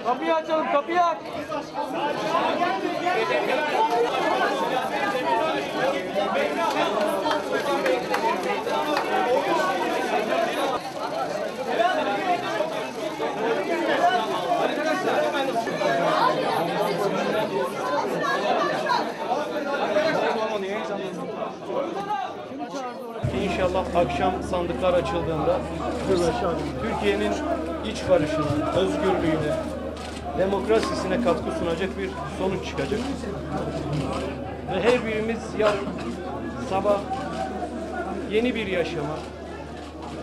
Kapıyı açalım, kapıyı aç. İnşallah akşam sandıklar açıldığında Türkiye'nin iç barışına, özgürlüğüne, demokrasisine katkı sunacak bir sonuç çıkacak. Ve her birimiz yarın sabah yeni bir yaşama,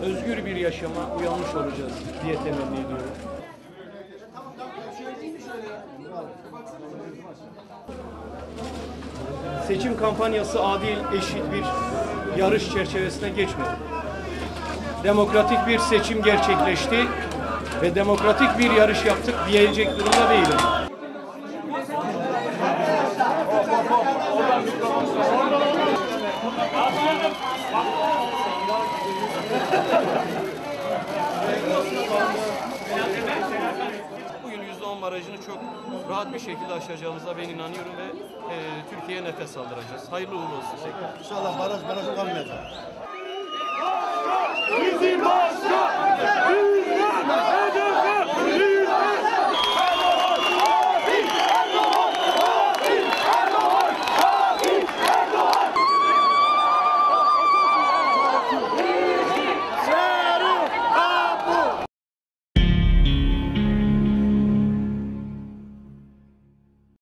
özgür bir yaşama uyanmış olacağız diye temenni ediyorum. Seçim kampanyası adil, eşit bir yarış çerçevesine geçmedi. Demokratik bir seçim gerçekleşti ve demokratik bir yarış yaptık diyecek durumda değilim. Bugün %10 barajını çok rahat bir şekilde aşacağımıza ben inanıyorum ve Türkiye'ye nefes aldıracağız. Hayırlı uğurlu olsun. İnşallah baraj kalmayacak. Bizim başkan!